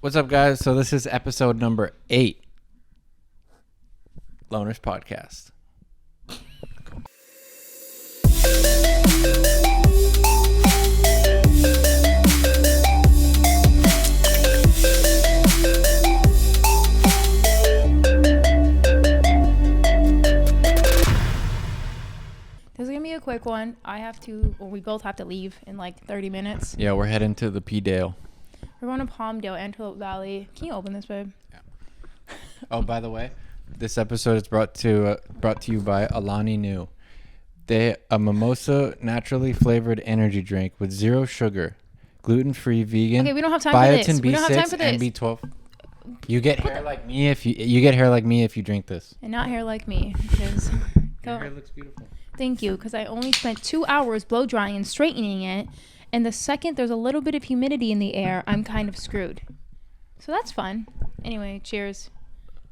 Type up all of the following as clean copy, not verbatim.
What's up, guys? So this is episode number 8, Loners Podcast. This is gonna be a quick one. We both have to leave in like 30 minutes. Yeah, we're heading to the P-Dale. We're going to Palmdale, Antelope Valley. Can you open this, babe? Yeah. Oh, by the way, this episode is brought to you by Alani Nu. A mimosa naturally flavored energy drink with 0 sugar, gluten-free, vegan. Okay, we don't have time for this. We don't have time for and this. B12. You get hair like me if you get hair like me if you drink this. And not hair like me, because Your hair looks beautiful. Thank you, because I only spent 2 hours blow drying and straightening it, and the second there's a little bit of humidity in the air, I'm kind of screwed. So that's fun. Anyway, cheers.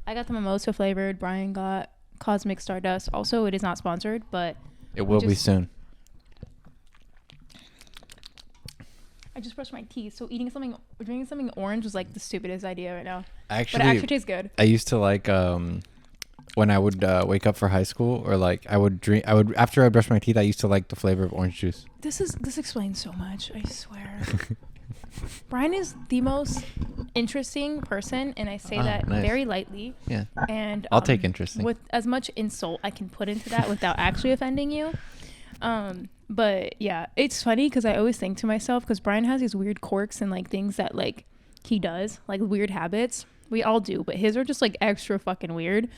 I got the mimosa flavored. Brian got Cosmic Stardust. Also, it is not sponsored, but It will be soon. I just brushed my teeth, so drinking something orange was like the stupidest idea right now. Actually, but it actually tastes good. I used to like when I would wake up for high school, or like I would after I brushed my teeth, I used to like the flavor of orange juice. This explains so much, I swear. Brian is the most interesting person, and I say that nice. very lightly. Yeah. And I'll take interesting. with as much insult I can put into that without actually offending you. But yeah, it's funny because I always think to myself, because Brian has these weird quirks and like things that like he does, like weird habits. We all do, but his are just like extra fucking weird.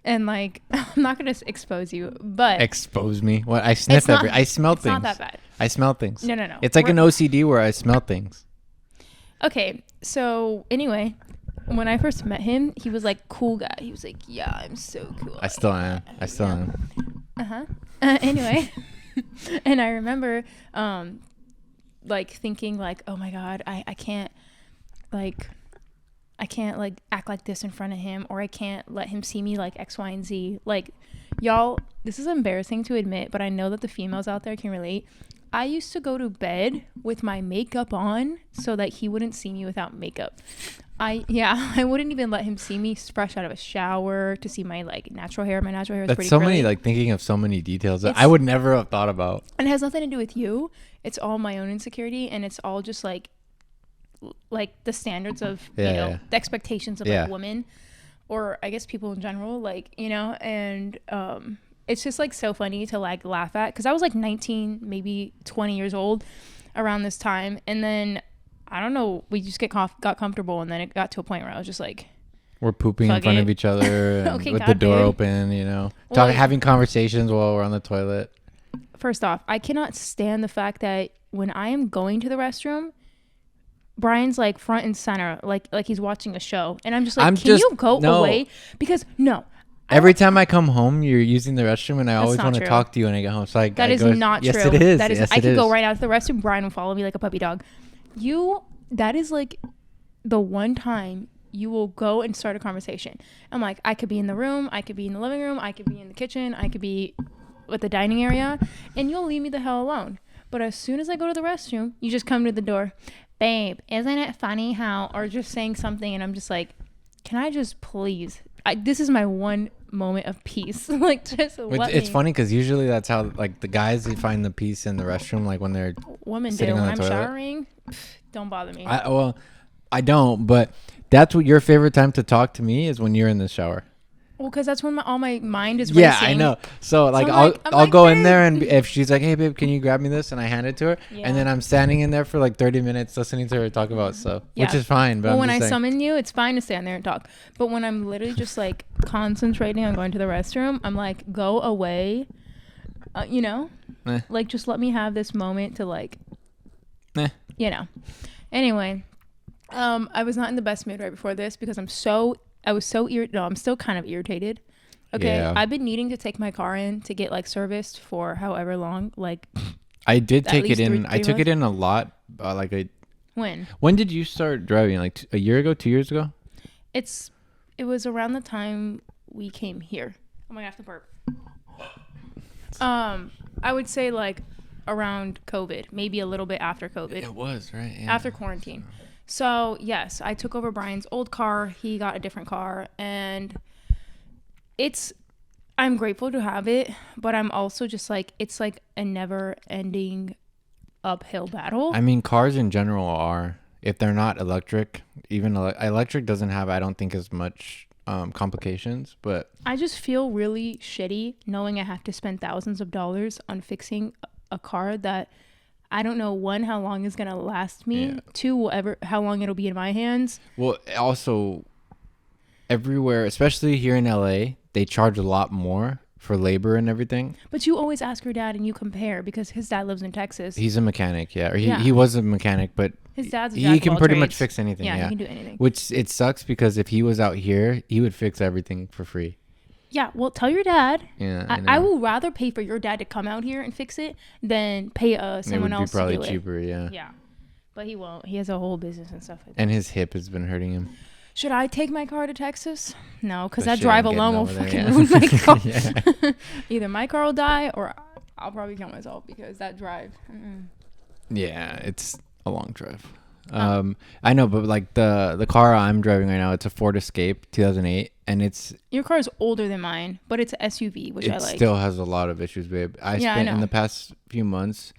And like, I'm not gonna expose you, but Expose me? What? I sniff I smell things. It's not that bad. I smell things. No. It's like an OCD where I smell things. Okay, so anyway, when I first met him, he was like cool guy. He was like, yeah, I'm so cool. I still am. Anyway, and I remember like thinking like, oh my God, I can't like act like this in front of him, or I can't let him see me like X, Y, and Z. Like, y'all, this is embarrassing to admit, but I know that the females out there can relate. I used to go to bed with my makeup on so that he wouldn't see me without makeup. I wouldn't even let him see me fresh out of a shower to see my like natural hair. My natural hair is That's pretty so curly. many, like thinking of so many details that I would never have thought about. And it has nothing to do with you. It's all my own insecurity, and it's all just like the standards of the expectations of like women, or I guess people in general, like, you know. And it's just like so funny to like laugh at, because I was like 19, maybe 20 years old around this time, and then I don't know, we just got comfortable, and then it got to a point where I was just like, we're pooping in front of each other and Okay, with God, the door dude. open, you know, Well, having conversations while we're on the toilet. First off, I cannot stand the fact that when I am going to the restroom, Brian's like front and center, like he's watching a show, and I'm just like, can you go away? Because every time I come home, you're using the restroom, and I always want to true. talk to you when I get home. So that is not true. Yes, it is. That is. Yes, I it could is. go right out to the restroom. Brian will follow me like a puppy dog. That is like the one time you will go and start a conversation. I'm like, I could be in the room, I could be in the living room, I could be in the kitchen, I could be at the dining area, and you'll leave me the hell alone. But as soon as I go to the restroom, you just come to the door. Babe, isn't it funny how, or just saying something, and I'm just like, can I just please? This is my one moment of peace. Like, just let me. It's funny because usually that's how like the guys, they find the peace in the restroom, like when they're Women do. sitting When on I'm the toilet. showering, don't bother me. I don't, but that's what your favorite time to talk to me is, when you're in the shower. Well, because that's when all my mind is racing. Yeah, I know. So like I'm I'll like, go in babe. there, and if she's like, hey babe, can you grab me this, and I hand it to her, Yeah. and then I'm standing in there for like 30 minutes listening to her talk about stuff, which is fine. But Well, I'm when just I saying, summon you, it's fine to stand there and talk. But when I'm literally just like concentrating on going to the restroom, I'm like, go away. You know, like just let me have this moment to like, you know. Anyway, I was not in the best mood right before this because I'm still kind of irritated. Okay, Yeah. I've been needing to take my car in to get like serviced for however long. Like, I did at take it least in. three I took it in a lot. When did you start driving? Like a year ago, 2 years ago? It was around the time we came here. Oh my God, I have to burp. I would say like around COVID, maybe a little bit after COVID. It was, right? Yeah. After quarantine. So yes, I took over Brian's old car. He got a different car, and I'm grateful to have it, but I'm also just like, it's like a never ending uphill battle. I mean, cars in general are, if they're not electric, even electric doesn't have, I don't think, as much complications, but I just feel really shitty knowing I have to spend thousands of dollars on fixing a car that I don't know, one, how long is going to last me, Yeah. two, how long it'll be in my hands. well, also everywhere, especially here in LA, they charge a lot more for labor and everything. But you always ask your dad and you compare because his dad lives in Texas. He's a mechanic, yeah, or Yeah. he was a mechanic, but His dad's a he jack of can all pretty much trades. fix anything. Yeah, Yeah, he can do anything. which it sucks because if he was out here, he would fix everything for free. Yeah, well, tell your dad. Yeah, I know. will rather pay for your dad to come out here and fix it than pay someone it would else be probably to do cheaper, yeah. it. Yeah, but he won't. He has a whole business and stuff like that. And his hip has been hurting him. Should I take my car to Texas? No, because But that shit, drive I'm getting alone will over there, fucking yeah. ruin my car. Yeah. Either my car will die or I'll probably kill myself because that drive. Yeah, it's a long drive. I know, but like the car I'm driving right now, it's a Ford Escape 2008, and Your car is older than mine, but it's an SUV, which I it like. still has a lot of issues, babe. I Yeah, I spent in know. the past few months,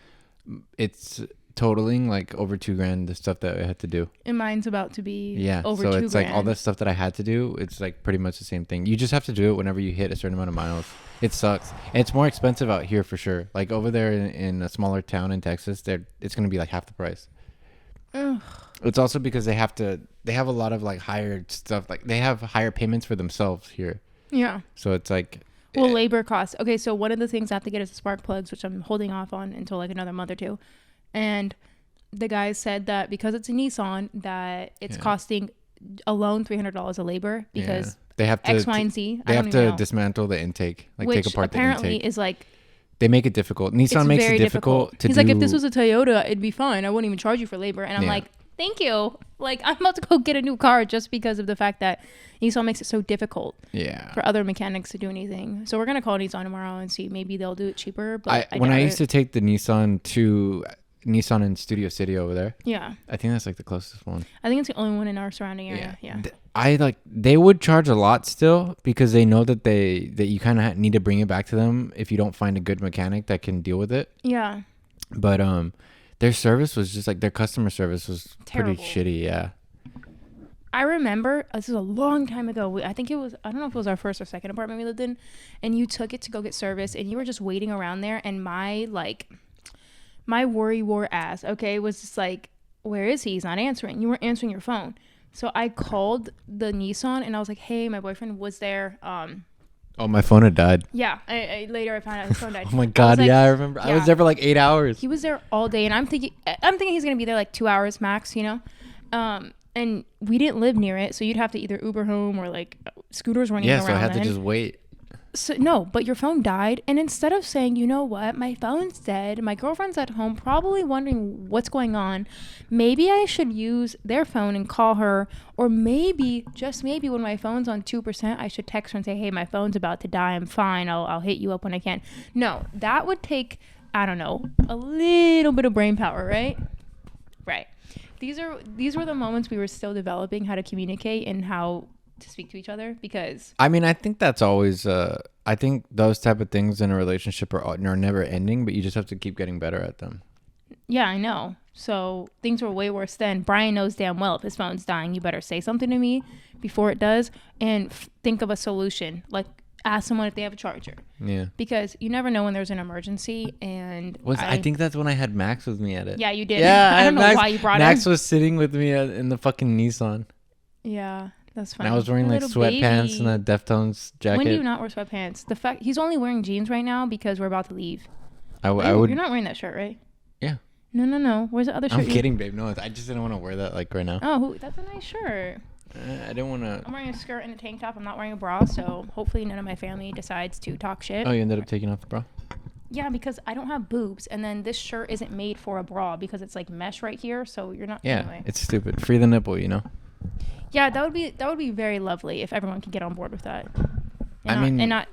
it's totaling like over $2,000 the stuff that I had to do. And mine's about to be Yeah, over so $2,000. it's like all the stuff that I had to do, it's like pretty much the same thing. You just have to do it whenever you hit a certain amount of miles. It sucks. And it's more expensive out here for sure. Like over there in a smaller town in Texas, it's gonna be like half the price. Ugh. It's also because they have a lot of like higher stuff, like they have higher payments for themselves here. Yeah. So it's like, Well, labor costs. Okay, so one of the things I have to get is spark plugs, which I'm holding off on until like another month or two. And the guy said that because it's a Nissan, that it's Yeah. costing alone $300 a labor because they have to X, Y, and Z. they I have don't to even know. dismantle the intake, like Which take apart the apparently intake. is like, They make it difficult. Nissan it's makes very it difficult to He's do. like, if this was a Toyota, it'd be fine. I wouldn't even charge you for labor. And I'm Yeah. like, thank you. Like, I'm about to go get a new car just because of the fact that Nissan makes it so difficult yeah. for other mechanics to do anything. So we're gonna call Nissan tomorrow and see maybe they'll do it cheaper. But When I doubt used it. to take the Nissan in Studio City over there, Yeah, I think that's like the closest one. I think it's the only one in our surrounding area. Yeah. They would charge a lot still because they know that you kind of need to bring it back to them if you don't find a good mechanic that can deal with it. Yeah. But their service was just like, their customer service was Terrible. pretty shitty. Yeah. I remember this is a long time ago. I think it was, I don't know if it was our first or second apartment we lived in, and you took it to go get service, and you were just waiting around there, and my worry war ass, okay, was just like, where is he? He's not answering. You weren't answering your phone. So I called the Nissan and I was like, hey, my boyfriend was there. Oh, my phone had died. Yeah. Later I found out his phone died. Oh my I God. was like, Yeah, I remember. I yeah. was there for like 8 hours. He was there all day, and I'm thinking he's gonna be there like 2 hours max, you know. And we didn't live near it, so you'd have to either Uber home or like scooters weren't even Yeah, around so I had then. to just wait. So no, but your phone died, and instead of saying, you know what, my phone's dead, my girlfriend's at home, probably wondering what's going on, maybe I should use their phone and call her, or maybe, just maybe, when my phone's on 2%, I should text her and say, hey, my phone's about to die, I'm fine, I'll hit you up when I can. No, that would take, I don't know, a little bit of brain power, right? Right. These were the moments we were still developing how to communicate and how to speak to each other, because I mean, I think that's always. I think those type of things in a relationship are never ending, but you just have to keep getting better at them. yeah, I know. So things were way worse then. Brian knows damn well if his phone's dying, you better say something to me before it does, and think of a solution. Like, ask someone if they have a charger, Yeah. because you never know when there's an emergency. And I think that's when I had Max with me at it. yeah, you did. Yeah, I don't know Max, why you brought Max him. was sitting with me in the fucking Nissan, Yeah, that's funny. and I was wearing like Little sweatpants baby. and a Deftones jacket. When do you not wear sweatpants? The fact he's only wearing jeans right now because we're about to leave. I would. You're not wearing that shirt, right? Yeah. No. Where's the other shirt? I'm kidding, babe. No, I just didn't want to wear that like right now. Oh, that's a nice shirt. I didn't want to. I'm wearing a skirt and a tank top. I'm not wearing a bra, so hopefully none of my family decides to talk shit. Oh, you ended up taking off the bra. Yeah, because I don't have boobs, and then this shirt isn't made for a bra because it's like mesh right here, so you're not. Yeah, Anyway. it's stupid. Free the nipple, you know. Yeah, that would be very lovely if everyone could get on board with that. And not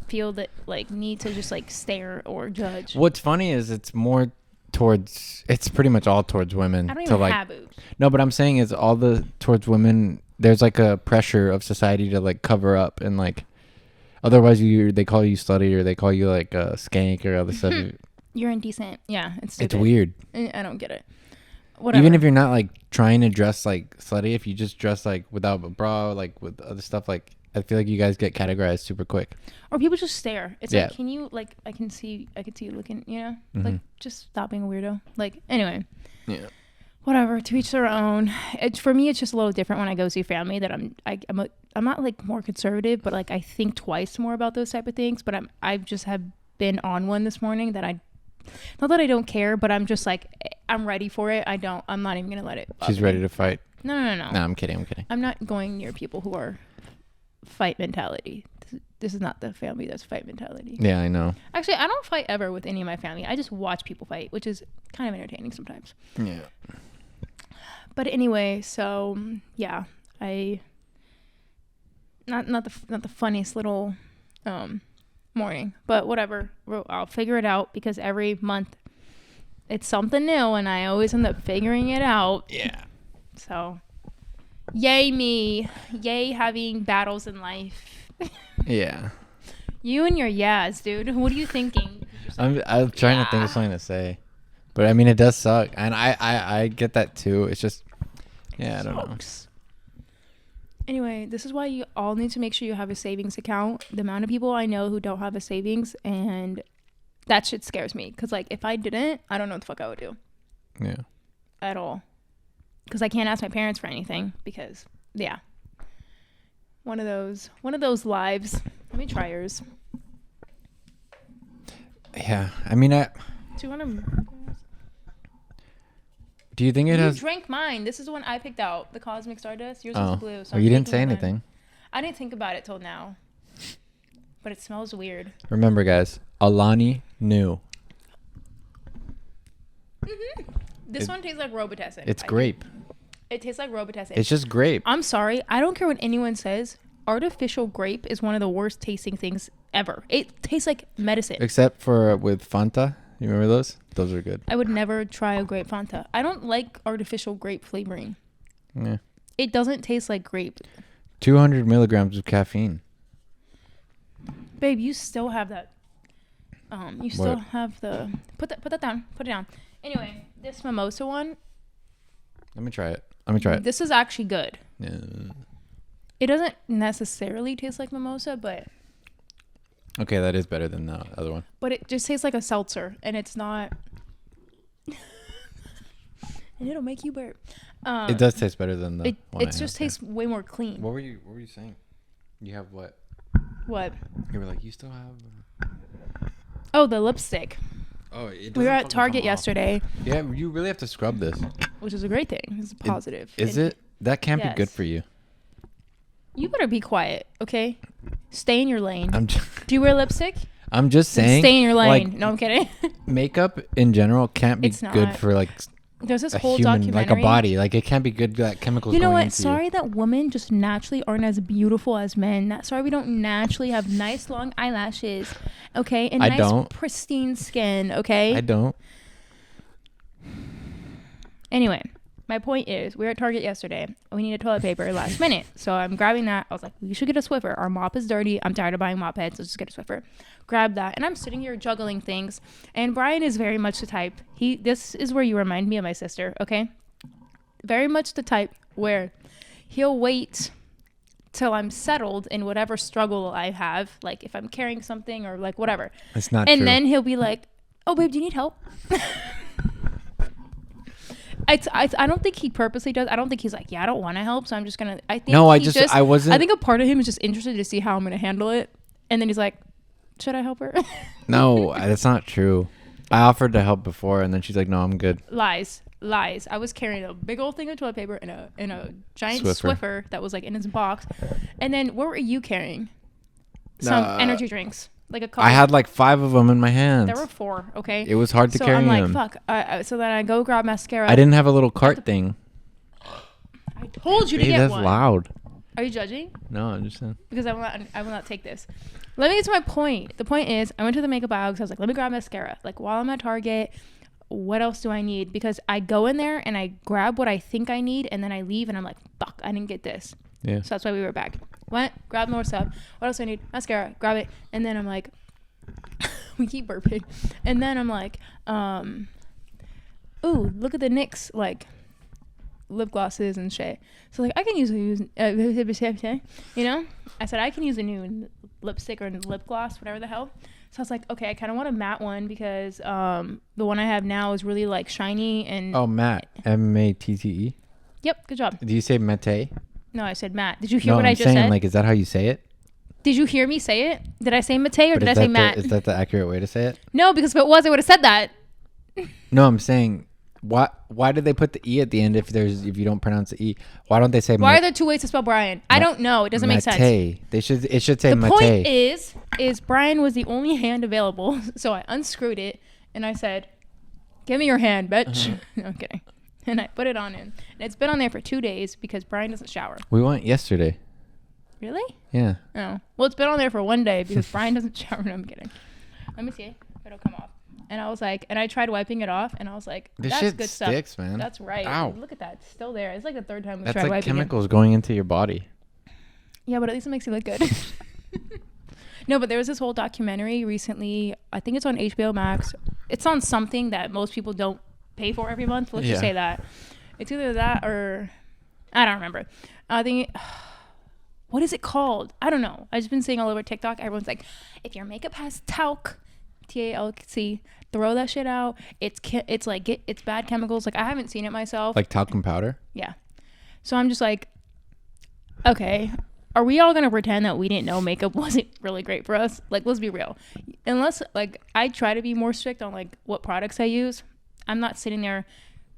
feel that like need to just like stare or judge. What's funny is it's more towards. It's pretty much all towards women. I don't to even like. have boobs. No, but I'm saying it's all the towards women. There's like a pressure of society to like cover up and like. Otherwise, they call you slutty or they call you like a skank or other stuff. You're indecent. Yeah, it's stupid. It's weird. I don't get it. Whatever. Even if you're not like trying to dress like slutty, if you just dress like without a bra, like with other stuff, like I feel like you guys get categorized super quick. Or people just stare. It's Yeah. like, can you like? I can see you looking. You know, Mhm. like just stop being a weirdo. Like anyway. Yeah. Whatever. To each their own. For me, it's just a little different when I go see family. That I'm not like more conservative, but like I think twice more about those type of things. But I just have been on one this morning that not that I don't care, but I'm just like I'm ready for it. I'm not even gonna let it bother She's ready me. to fight. No. No, I'm kidding. I'm not going near people who are fight mentality. This is not the family that's fight mentality. Yeah, I know. Actually, I don't fight ever with any of my family. I just watch people fight, which is kind of entertaining sometimes. Yeah. But anyway, so yeah, not the funniest little morning, but whatever. I'll figure it out because every month it's something new, and I always end up figuring it out. Yeah. So, yay me, yay having battles in life. Yeah. You and your yes, dude. What are you thinking? I'm trying to think of something to say, but I mean it does suck, and I get that too. It's just, yeah, I don't know. Anyway, this is why you all need to make sure you have a savings account. The amount of people I know who don't have a savings, and that shit scares me. Because, like, if I didn't, I don't know what the fuck I would do. Yeah. At all. Because I can't ask my parents for anything. Because, yeah. One of those lives. Let me try yours. Yeah. I mean, 200. do you think it You has? drank mine. This is the one I picked out. The Cosmic Stardust. Yours Oh, is blue. So well, I'm you didn't taking say mine. anything. I didn't think about it till now. But it smells weird. Remember, guys, Alani knew. This one tastes like Robitussin. It's grape. It tastes like Robitussin. It's just grape. I'm sorry. I don't care what anyone says. Artificial grape is one of the worst tasting things ever. It tastes like medicine. Except for with Fanta. You remember those? Those are good. I would never try a grape Fanta. I don't like artificial grape flavoring. Yeah. It doesn't taste like grape. 200 milligrams of caffeine. Babe, you still have that. You still What? have the. Put that down. Put it down. Anyway, this mimosa one. Let me try it. This is actually good. Yeah. It doesn't necessarily taste like mimosa, but Okay, that is better than the other one. it just tastes like a seltzer, and it's not. And it'll make you burp. It does taste better than the one. It just tastes way more clean. What were you saying? You have what? What? You were like, you still have. Oh, the lipstick. Oh, it We were at Target yesterday, Yeah, you really have to scrub this. which is a great thing. It's a positive. Is it? That can't be good Yes. for you. You better be quiet, okay? Stay in your lane. I'm just, Do you wear lipstick? I'm just Then saying. stay in your lane. like, No, I'm kidding. makeup in general can't be It's good not. for like There's this a whole human, documentary. like a body. Like it can't be good. That chemicals. You know going what? into Sorry that women just naturally aren't as beautiful as men. Sorry we don't naturally have nice long eyelashes, okay? And I nice don't. pristine skin, okay? I don't. Anyway, my point is, we were at Target yesterday. We needed toilet paper last minute. So I'm grabbing that. I was like, we should get a Swiffer. Our mop is dirty. I'm tired of buying mop heads. Let's just get a Swiffer. Grab that. And I'm sitting here juggling things. And Brian is very much the type. This is where you remind me of my sister, okay? Very much the type where he'll wait till I'm settled in whatever struggle I have. Like if I'm carrying something or like whatever. It's not And true. then he'll be like, oh, babe, do you need help? I don't think he purposely does. I don't think he's like, yeah, I don't want to help, so I'm just gonna. I think No, I he just- I wasn't- I think a part of him is just interested to see how I'm gonna handle it, and then he's like, should I help her? No, that's not true. I offered to help before, and then she's like, "No, I'm good." Lies. I was carrying a big old thing of toilet paper and a giant Swiffer. Swiffer that was like in his box, and then what were you carrying? Some energy drinks, like a couple. I had like 5 of them in my hands. There were 4. Okay. It was hard to so carry I'm like, them. fuck. So then I go grab mascara. I didn't have a little cart thing. I told you to Hey, get that's one. loud. Are you judging? No, I'm just saying. Because I will not take this. Let me get to my point. The point is, I went to the makeup aisle because I was like, let me grab mascara. Like while I'm at Target, what else do I need? Because I go in there and I grab what I think I need, and then I leave and I'm like, fuck, I didn't get this. Yeah. So that's why we were back. Went, grabbed more stuff. What else do I need? Mascara, grab it. And then I'm like, we keep burping. And then I'm like, ooh, look at the NYX, like, lip glosses and shit. So, like, I can use, you know? I said, I can use a new lipstick or lip gloss, whatever the hell. So I was like, okay, I kind of want a matte one because the one I have now is really, like, shiny and... Oh, matte. M-A-T-T-E? Yep, good job. Do you say matte? No, I said matte. Did you hear what I just said? Like, is that how you say it? Did you hear me say it? Did I say matte or did I say matte? Is that the accurate way to say it? No, because if it was, I would have said that. No, I'm saying... Why did they put the E at the end if you don't pronounce the E? Why don't they say Why are there two ways to spell Brian? I don't know. It doesn't make sense. It should say the Mate. Point is Brian was the only hand available, so I unscrewed it and I said, "Give me your hand, bitch." No, I'm kidding. And I put it on him. And it's been on there for 2 days because Brian doesn't shower. We went yesterday. Really? Yeah. Oh. Well, it's been on there for 1 day because Brian doesn't shower. No, I'm kidding. Let me see if it'll come off. And I was like, and I tried wiping it off, and I was like, this that's shit good sticks, stuff. man. That's right. Ow. Look at that. It's still there. It's like the third time we That's tried like wiping chemicals going into your body. Yeah, but at least it makes you look good. No, but there was this whole documentary recently. I think it's on HBO Max. It's on something that most people don't pay for every month. Let's just say that. It's either that or I don't remember. I think what is it called? I don't know. I've just been seeing all over TikTok. Everyone's like, if your makeup has talc, TALC, throw that shit out. It's like it's bad chemicals. Like I haven't seen it myself. Like talcum powder? Yeah. So I'm just like, okay, are we all gonna pretend that we didn't know makeup wasn't really great for us? Like, let's be real. Unless like I try to be more strict on like what products I use. I'm not sitting there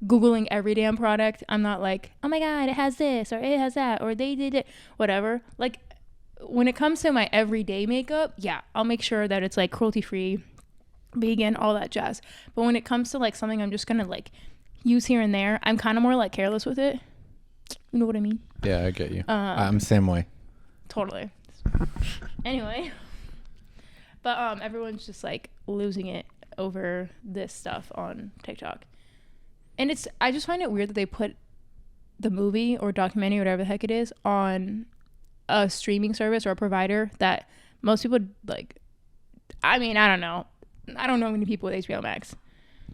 Googling every damn product. I'm not like, oh my god, it has this or it has that or they did it, whatever. Like when it comes to my everyday makeup, yeah, I'll make sure that it's like cruelty free, vegan, all that jazz. But when it comes to like something I'm just gonna like use here and there, I'm kind of more like careless with it. You know what I mean? Yeah, I get you. I'm the same way. Totally. Anyway, but everyone's just like losing it over this stuff on TikTok. And I just find it weird that they put the movie or documentary, whatever the heck it is, on a streaming service or a provider that most people like. I mean, I don't know. I don't know many people with HBO Max.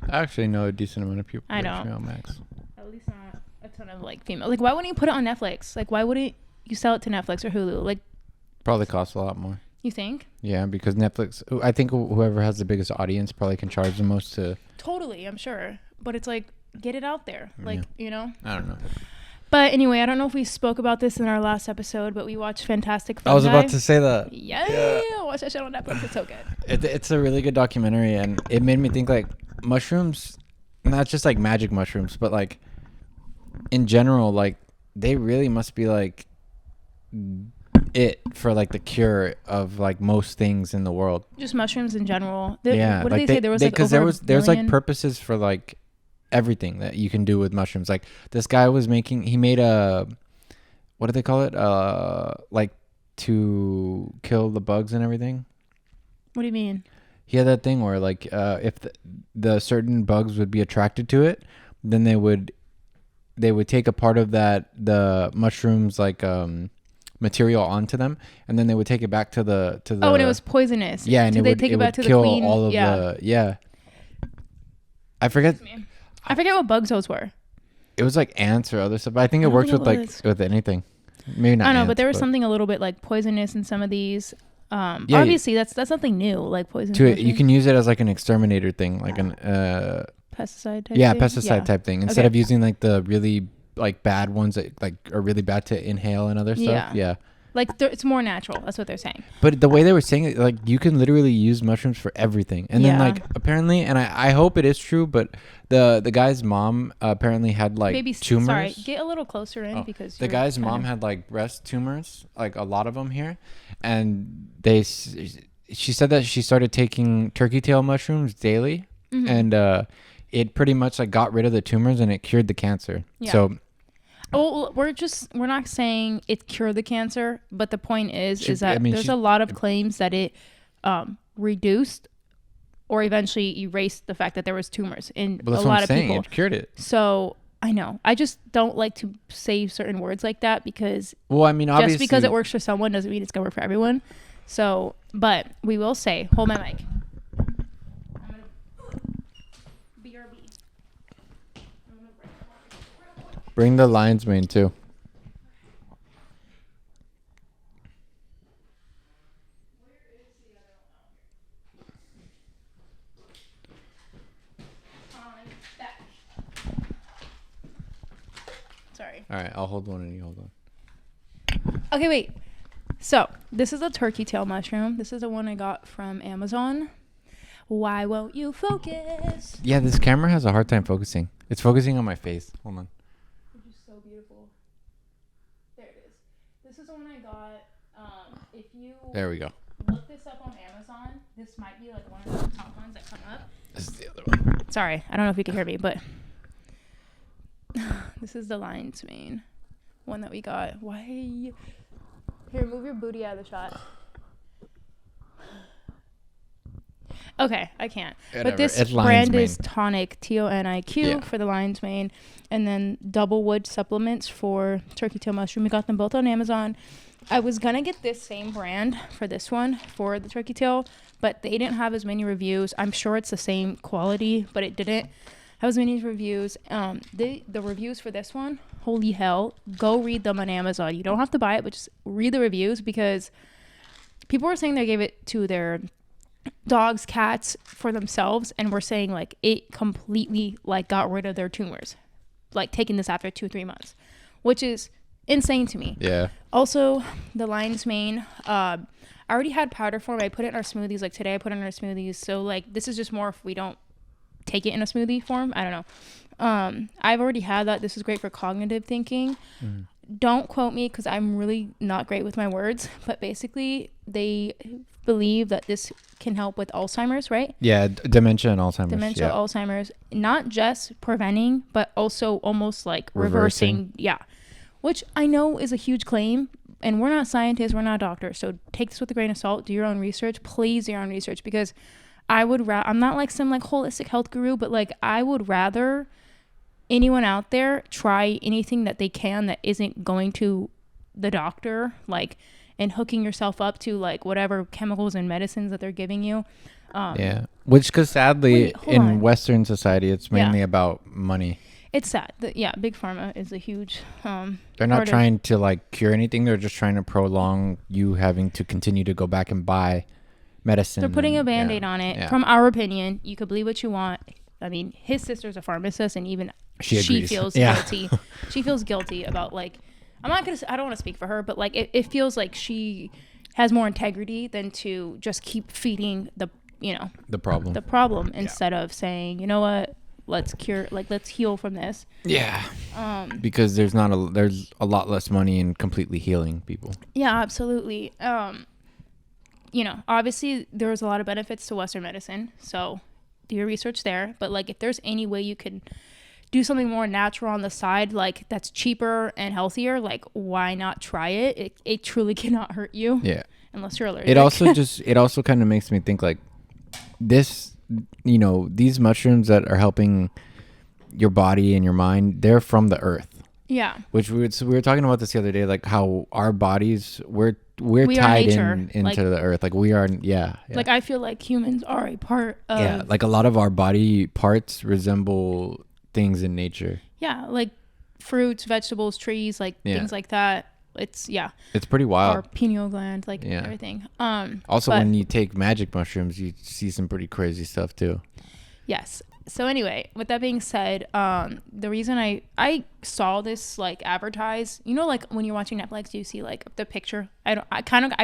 I actually know a decent amount of people I with know. HBO Max. At least not a ton of like female. Like, why wouldn't you put it on Netflix? Like, why wouldn't you sell it to Netflix or Hulu? Like, Probably costs a lot more. you think? Yeah, because Netflix, I think whoever has the biggest audience probably can charge the most to... Totally, I'm sure. But it's like, get it out there. Like, you know? I don't know. But anyway, I don't know if we spoke about this in our last episode, but we watched Fantastic Fungi. I was about to say that. Yeah. Watch that shit on Netflix. It's so good. It's a really good documentary, and it made me think like mushrooms, not just like magic mushrooms, but like in general, like they really must be like it for like the cure of like most things in the world. Just mushrooms in general. Yeah. What did they say? There was like because over there's like million? purposes for like everything that you can do with mushrooms. Like this guy he made a, what do they call it? Like to kill the bugs and everything. What do you mean? He had that thing where like if the certain bugs would be attracted to it, then they would take a part of the mushrooms like material onto them, and then they would take it back to the Oh, and it was poisonous. Yeah, and Did they take it back to the queen? All of I forget what bugs those were. it was like ants or other stuff, but I think it I don't works think with it like was. with anything. Maybe not I don't know, ants, but there was something a little bit like poisonous in some of these. Yeah, Obviously that's nothing new, like poison. to it, you can use it as like an exterminator thing, like an pesticide type thing? pesticide type thing, instead Okay. of using like the really like bad ones that like are really bad to inhale and other stuff. Yeah. Like it's more natural. That's what they're saying. But the way they were saying it, like you can literally use mushrooms for everything. And then Yeah. like apparently, and I hope it is true, but the guy's mom apparently had like tumors. Sorry, get a little closer in because The guy's mom had like breast tumors, like a lot of them here, and she said that she started taking turkey tail mushrooms daily, Mm-hmm. and it pretty much like got rid of the tumors and it cured the cancer. Yeah. So Oh, we're not saying it cured the cancer, but the point is that there's she's- a lot of claims that it reduced or eventually erase the fact that there was tumors in But that's a what lot I'm of saying. people. It cured it. So I know. I just don't like to say certain words like that because Well, I mean, obviously, just because it works for someone doesn't mean it's gonna work for everyone. So, but we will say, hold my mic. BRB. bring the lion's mane too. Sorry. All right, I'll hold one and you hold one. Okay, wait. So this is a turkey tail mushroom. This is the one I got from Amazon. Why won't you focus? Yeah, this camera has a hard time focusing. It's focusing on my face. Hold on. Which is so beautiful. There it is. This is the one I got. If you There we go. look this up on Amazon, this might be like one of the top ones that come up. This is the other one. Sorry, I don't know if you can hear me, but this is the lion's mane one that we got. Why? Here, move your booty out of the shot. Okay, I can't. Whatever. But this It's lion's brand mane. is Tonic, TONIQ, Yeah. for the lion's mane, and then Double Wood supplements for turkey tail mushroom. We got them both on Amazon. I was gonna get this same brand for this one for the turkey tail, but they didn't have as many reviews. I'm sure it's the same quality, but it didn't have as many reviews. The reviews for this one, holy hell, go read them on Amazon. You don't have to buy it, but just read the reviews because people were saying they gave it to their dogs, cats, for themselves, and were saying like it completely like got rid of their tumors, like taking this after 2-3 months, which is insane to me. Yeah. Also, the lion's mane, I already had powder form. I put it in our smoothies. Like today I put it in our smoothies. So like this is just more if we don't take it in a smoothie form. I don't know. I've already had that. This is great for cognitive thinking. Don't quote me because I'm really not great with my words, but basically they believe that this can help with Alzheimer's, right? Yeah, dementia and Alzheimer's. Dementia, yeah. Alzheimer's, not just preventing, but also almost like Reversing. reversing. Yeah. Which I know is a huge claim, and we're not scientists, we're not doctors. So take this with a grain of salt, do your own research, please do your own research, because I would I'm not like some like holistic health guru, but like I would rather anyone out there try anything that they can that isn't going to the doctor, like, and hooking yourself up to like whatever chemicals and medicines that they're giving you. Yeah. Which, because sadly, Wait, hold in on. Western society, it's Yeah. mainly about money. It's sad. Yeah, big pharma is a huge They're not part of- trying to like cure anything. They're just trying to prolong you having to continue to go back and buy medicine. They're putting a and- band-aid yeah, on it. yeah. From our opinion, you could believe what you want. I mean, his sister's a pharmacist, and even She she agrees. feels Yeah. guilty. She feels guilty about like, I'm not gonna. I don't want to speak for her, but like, it feels like she has more integrity than to just keep feeding the the problem. the problem instead of saying, you know what, let's heal from this. Yeah. Because there's a lot less money in completely healing people. Yeah, absolutely. Obviously there's a lot of benefits to Western medicine, so do your research there. But like, if there's any way you could do something more natural on the side, like that's cheaper and healthier, like why not try it? It truly cannot hurt you. Yeah. Unless you're allergic. It also kind of makes me think like this, these mushrooms that are helping your body and your mind, they're from the earth. Yeah. Which we were talking about this the other day, like how our bodies we're We are tied nature. into Like- the earth. Like we are, yeah. Like I feel like humans are a part of Yeah, like a lot of our body parts resemble things in nature. yeah, like fruits, vegetables, trees, like Yeah. things like that. It's It's pretty our wild. pineal gland, like Yeah. everything. Also, but- when you take magic mushrooms, you see some pretty crazy stuff too. Yes. So anyway, with that being said, the reason I saw this like advertised, like when you're watching Netflix, you see like the picture. I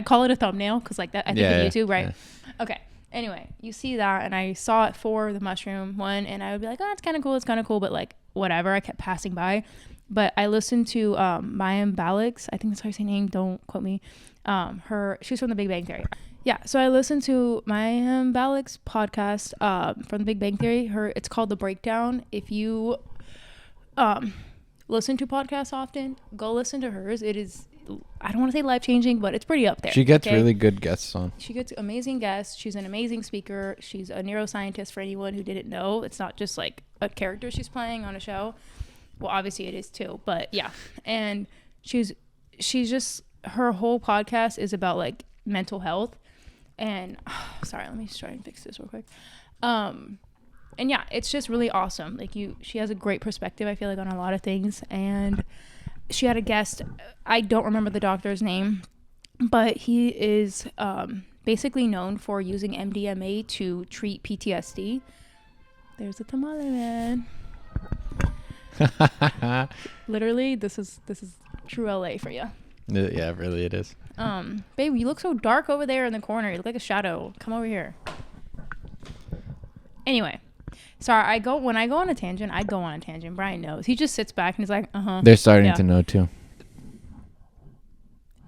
call it a thumbnail because like that I think Yeah, of yeah, YouTube, right? yeah. Okay. Anyway, you see that, and I saw it for the mushroom one, and I would be like, oh, it's kind of cool, but like whatever. I kept passing by, but I listened to Mayim Balix. I think that's how you say her name. Don't quote me. She's from The Big Bang Theory. Yeah, so I listened to Mayim Balix podcast from The Big Bang Theory. It's called The Breakdown. If you listen to podcasts often, go listen to hers. It is, I don't want to say life changing, but it's pretty up there. She gets really good guests on. She gets amazing guests. She's an amazing speaker. She's a neuroscientist for anyone who didn't know. It's not just like a character she's playing on a show. Well, obviously it is too, but yeah. And she's just, her whole podcast is about like mental health. And sorry, let me just try and fix this real quick. And yeah, it's just really awesome. Like she has a great perspective, I feel like, on a lot of things. And she had a guest, I don't remember the doctor's name, but he is basically known for using MDMA to treat PTSD. There's a tamale man. Literally, this is true LA for you. Yeah, really it is. Babe, you look so dark over there in the corner. You look like a shadow. Come over here. Anyway, sorry, when I go on a tangent, I go on a tangent. Brian knows. He just sits back and he's like, They're starting to know too.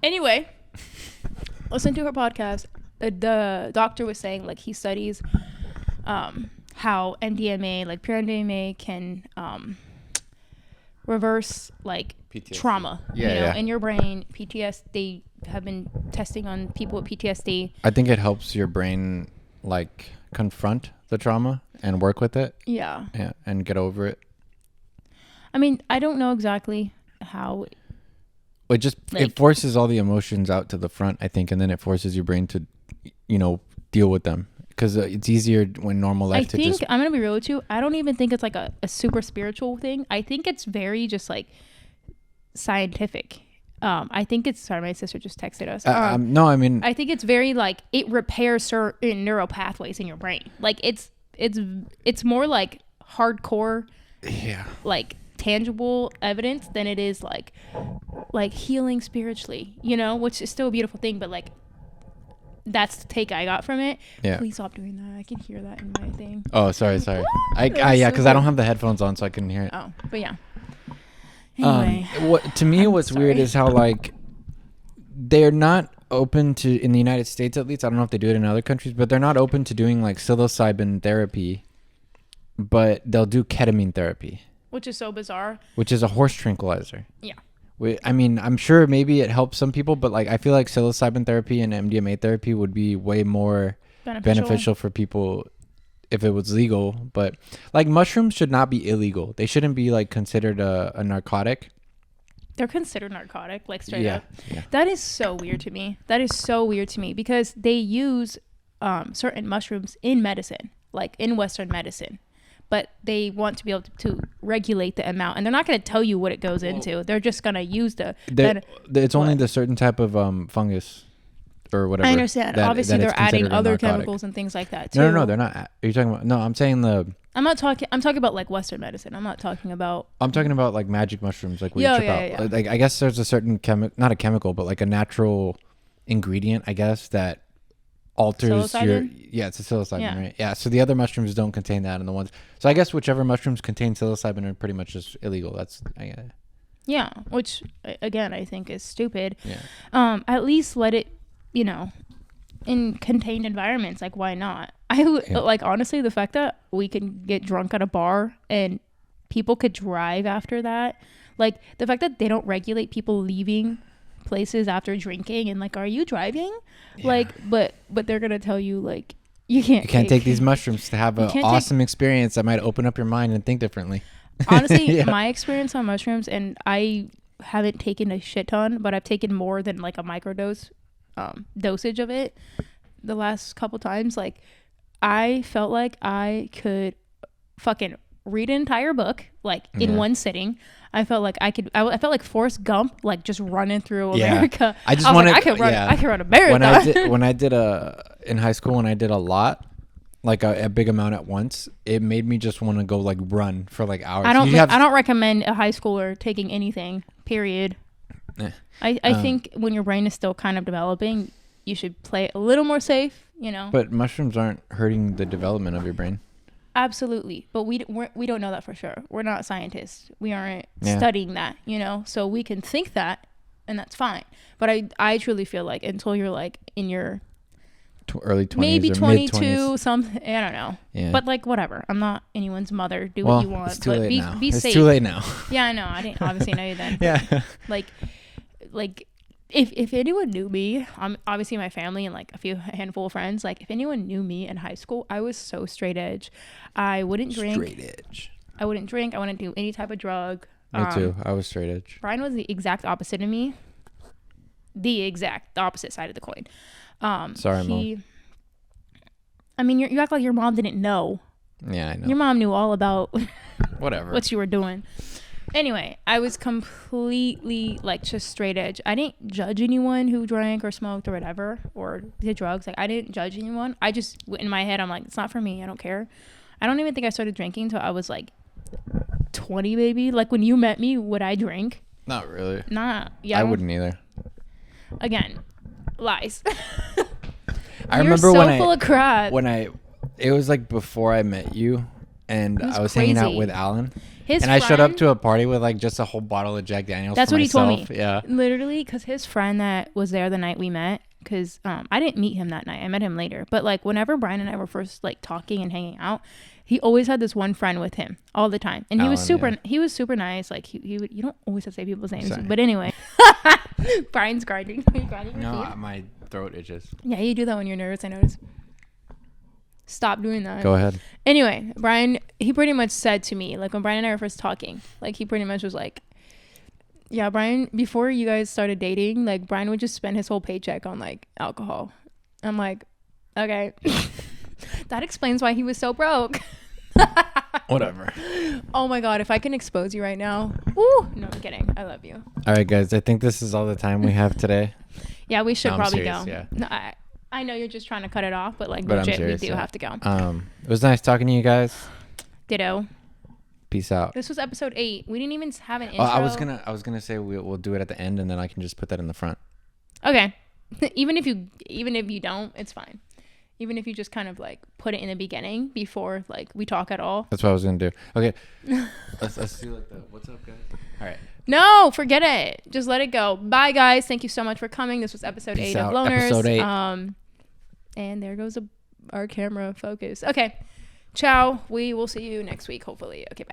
Anyway, listen to her podcast. The doctor was saying, like, he studies how MDMA, like pure MDMA, can reverse like PTSD. Trauma, in your brain. PTSD, they have been testing on people with PTSD. I think it helps your brain like confront the trauma and work with it. Yeah, and get over it. I mean, I don't know exactly how. It just it forces all the emotions out to the front, I think, and then it forces your brain to, deal with them, because it's easier when normal life. I'm gonna be real with you. I don't even think it's like a super spiritual thing. I think it's very just like scientific. I think it's, sorry, my sister just texted us. No, I mean, I think it's very like it repairs certain neural pathways in your brain. Like it's more like hardcore, like tangible evidence than it is like healing spiritually, which is still a beautiful thing, but like that's the take I got from it. Yeah. Please stop doing that. I can hear that in my thing. Oh, sorry. Because I don't have the headphones on, so I couldn't hear it. Oh, but yeah. Anyway, what's weird is how like they're not open to, in the United States at least, I don't know if they do it in other countries, but they're not open to doing like psilocybin therapy, but they'll do ketamine therapy, which is so bizarre. Which is a horse tranquilizer. Yeah. I mean, I'm sure maybe it helps some people, but like I feel like psilocybin therapy and MDMA therapy would be way more beneficial for people if it was legal. But like mushrooms should not be illegal. They shouldn't be like considered a narcotic. They're considered narcotic, like straight up. Yeah. That is so weird to me. Because they use certain mushrooms in medicine, like in Western medicine. But they want to be able to regulate the amount, and they're not going to tell you what it goes into. They're just going to use it's only the certain type of fungus or whatever. I understand. Obviously, they're adding other chemicals and things like that too. No, they're not. Are you talking about? No, I'm saying I'm talking about like Western medicine. I'm talking about like magic mushrooms, like what you chip out. Yeah. Like I guess there's a certain not a chemical, but like a natural ingredient, I guess, that alters psilocybin? It's a psilocybin, right? Yeah, so the other mushrooms don't contain that, and the ones, so I guess whichever mushrooms contain psilocybin are pretty much just illegal. Which again I think is stupid. At least let it, in contained environments. Like, why not? Like, honestly, the fact that we can get drunk at a bar and people could drive after that, like the fact that they don't regulate people leaving places after drinking and like, are you driving? Like, but they're gonna tell you like you can't take these mushrooms to have an awesome experience that might open up your mind and think differently. Honestly, my experience on mushrooms, and I haven't taken a shit ton, but I've taken more than like a microdose dosage of it the last couple times. Like, I felt like I could fucking read an entire book like in one sitting. I felt like I felt like Forrest Gump, like just running through America. I could run America. When I did in high school, when I did a lot, like a big amount at once, it made me just want to go like run for like hours. I don't recommend a high schooler taking anything, period. I think when your brain is still kind of developing, you should play it a little more safe, But mushrooms aren't hurting the development of your brain. Absolutely, but we don't know that for sure. We're not scientists. We aren't studying that, So we can think that, and that's fine. But I truly feel like until you're like in your early 20s maybe or 22, mid-20s. something. I don't know. Yeah. But like whatever. I'm not anyone's mother. Do well, what you want. it's too but late now. Be It's safe. too late now. Yeah, I know. I didn't obviously know you then. Yeah. Like if anyone knew me, obviously my family and like a handful of friends, like if anyone knew me in high school, I was so straight edge. I wouldn't drink. Straight edge. I wouldn't drink. I wouldn't do any type of drug. Me too. I was straight edge. Brian was the exact opposite of me. The opposite side of the coin. Sorry, Mom. I mean, you act like your mom didn't know. Yeah, I know. Your mom knew all about Whatever. what you were doing. Anyway, I was completely like just straight edge. I didn't judge anyone who drank or smoked or whatever or did drugs. Like I didn't judge anyone. I just in my head I'm like, it's not for me. I don't care. I don't even think I started drinking until I was like 20, baby. Like when you met me, would I drink? Not really. Nah. Yeah. I wouldn't either. Again, lies. I You're remember so when full of crap. it was like before I met you, and was I was hanging out crazy. with Alan, His and I showed up friend- to a party with like just a whole bottle of Jack Daniels. That's for what he told myself. me. Yeah. Literally, because his friend that was there the night we met, because I didn't meet him that night. I met him later. But like whenever Brian and I were first like talking and hanging out, he always had this one friend with him all the time, and he was Alan, super nice. Like he would. You don't always have to say people's names, Sorry. but anyway. Brian's grinding. Are you grinding your No, teeth? my throat itches. Yeah, you do that when you're nervous. I notice. Stop doing that. Go ahead. Anyway, Brian, he pretty much said to me, like when Brian and I were first talking, like he pretty much was like, yeah, Brian, before you guys started dating, like Brian would just spend his whole paycheck on like alcohol. I'm like, okay. That explains why he was so broke. Whatever. Oh my God, if I can expose you right now. Woo! No, I'm kidding. I love you. All right, guys. I think this is all the time we have today. Yeah, we should No, I'm probably serious, go. yeah. No, I know you're just trying to cut it off, but like But I'm legit, we serious, do yeah. have to go. It was nice talking to you guys. Ditto. Peace out. This was episode 8. We didn't even have an intro. Oh, I was gonna say we'll do it at the end, and then I can just put that in the front. Okay. even if you don't, it's fine. Even if you just kind of like put it in the beginning before like we talk at all. That's what I was gonna do. Okay. let's do like the what's up, guys. All right. No, forget it. Just let it go. Bye, guys. Thank you so much for coming. This was episode Peace 8 out. of Loners. Episode 8. And there goes our camera focus. Okay. Ciao. We will see you next week, hopefully. Okay, bye.